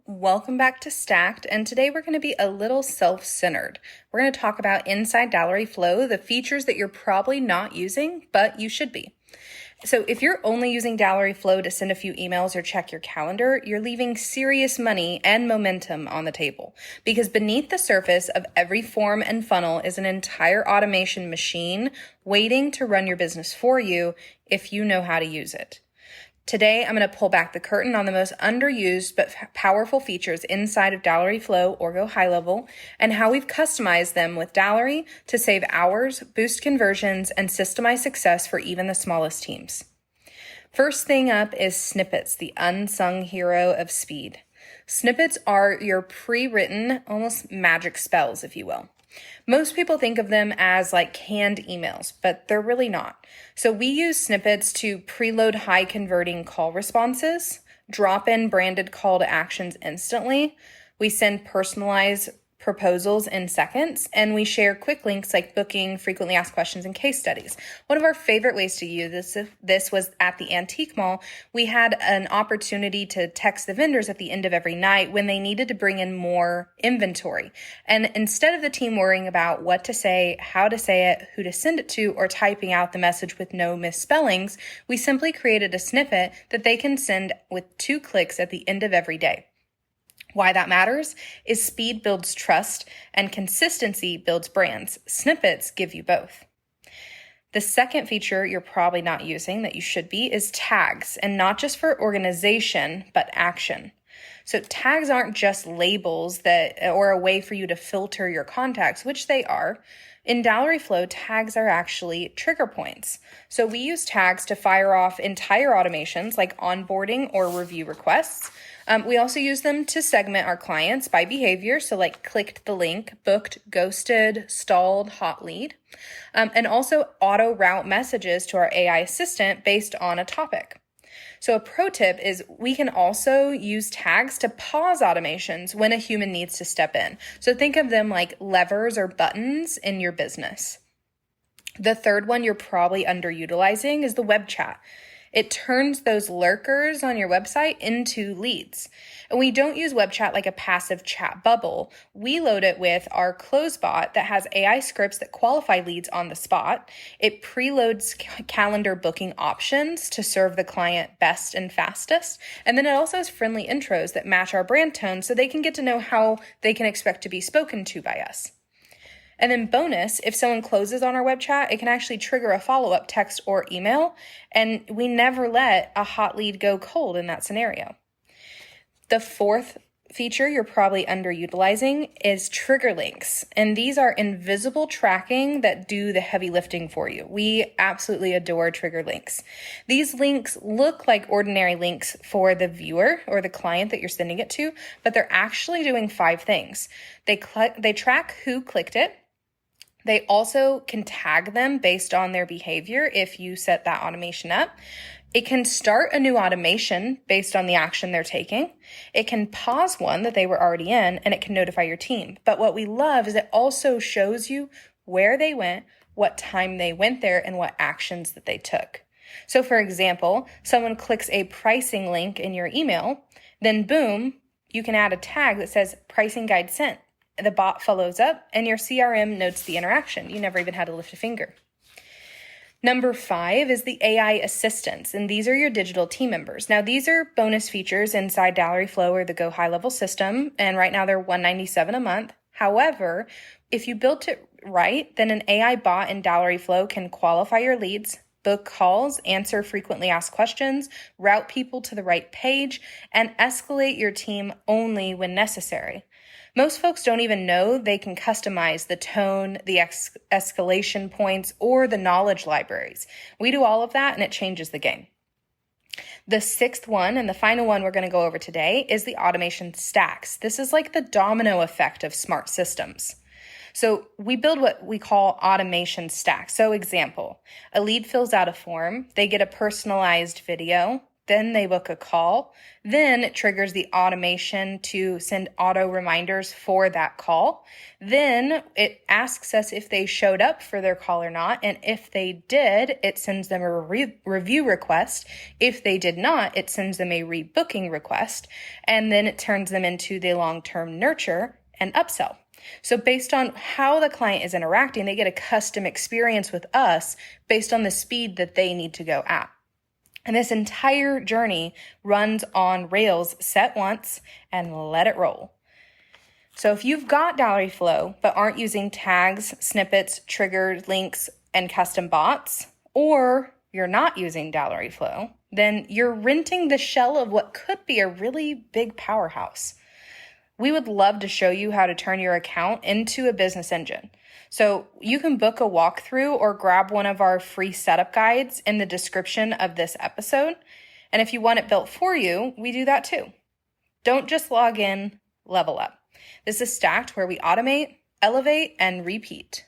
Welcome back to Stacked, and today we're going to be a little self-centered. We're going to talk about inside Dallowry Flow, the features that you're probably not using, but you should be. So if you're only using Dallowry Flow to send a few emails or check your calendar, you're leaving serious money and momentum on the table, because beneath the surface of every form and funnel is an entire automation machine waiting to run your business for you if you know how to use it. Today, I'm going to pull back the curtain on the most underused but powerful features inside of Dallowry Flow or Go High Level, and how we've customized them with Dallowry to save hours, boost conversions, and systemize success for even the smallest teams. First thing up is Snippets, the unsung hero of speed. Snippets are your pre-written, almost magic spells, if you will. Most people think of them as like canned emails, but they're really not. So we use Snippets to preload high converting call responses, drop in branded call to actions instantly. We send personalized proposals in seconds, and we share quick links like booking, frequently asked questions, and case studies. One of our favorite ways to use this was at the antique mall. We had an opportunity to text the vendors at the end of every night when they needed to bring in more inventory. And instead of the team worrying about what to say, how to say it, who to send it to, or typing out the message with no misspellings, we simply created a snippet that they can send with 2 clicks at the end of every day. Why that matters is speed builds trust and consistency builds brands. Snippets give you both. The second feature you're probably not using that you should be is tags, and not just for organization, but action. So tags aren't just labels or a way for you to filter your contacts, which they are. In Dallowry Flow, tags are actually trigger points. So we use tags to fire off entire automations like onboarding or review requests. We also use them to segment our clients by behavior. So like clicked the link, booked, ghosted, stalled, hot lead. And also auto route messages to our AI assistant based on a topic. So a pro tip is we can also use tags to pause automations when a human needs to step in. So think of them like levers or buttons in your business. The third one you're probably underutilizing is the web chat. It turns those lurkers on your website into leads. And we don't use web chat like a passive chat bubble. We load it with our close bot that has AI scripts that qualify leads on the spot. It preloads calendar booking options to serve the client best and fastest. And then it also has friendly intros that match our brand tone so they can get to know how they can expect to be spoken to by us. And then bonus, if someone closes on our web chat, it can actually trigger a follow-up text or email, and we never let a hot lead go cold in that scenario. The fourth feature you're probably underutilizing is trigger links, and these are invisible tracking that do the heavy lifting for you. We absolutely adore trigger links. These links look like ordinary links for the viewer or the client that you're sending it to, but they're actually doing 5 things. They track who clicked it. They also can tag them based on their behavior if you set that automation up. It can start a new automation based on the action they're taking. It can pause one that they were already in, and it can notify your team. But what we love is it also shows you where they went, what time they went there, and what actions that they took. So for example, someone clicks a pricing link in your email, then boom, you can add a tag that says pricing guide sent. The bot follows up and your CRM notes the interaction. You never even had to lift a finger. Number 5 is the AI assistants, and these are your digital team members. Now, these are bonus features inside Dallowry Flow or the Go High Level system, and right now they're $197 a month. However, if you built it right, then an AI bot in Dallowry Flow can qualify your leads, book calls, answer frequently asked questions, route people to the right page, and escalate your team only when necessary. Most folks don't even know they can customize the tone, the escalation points, or the knowledge libraries. We do all of that, and it changes the game. The 6th one, and the final one we're going to go over today, is the automation stacks. This is like the domino effect of smart systems. So we build what we call automation stacks. So example, a lead fills out a form, they get a personalized video, then they book a call, then it triggers the automation to send auto reminders for that call. Then it asks us if they showed up for their call or not, and if they did, it sends them a review request. If they did not, it sends them a rebooking request, and then it turns them into the long-term nurture and upsell. So based on how the client is interacting, they get a custom experience with us based on the speed that they need to go at. And this entire journey runs on Rails set once and let it roll. So if you've got DallowryFlow but aren't using tags, snippets, triggers, links, and custom bots, or you're not using DallowryFlow, then you're renting the shell of what could be a really big powerhouse. We would love to show you how to turn your account into a business engine. So you can book a walkthrough or grab one of our free setup guides in the description of this episode. And if you want it built for you, we do that too. Don't just log in, level up. This is Stacked, where we automate, elevate, and repeat.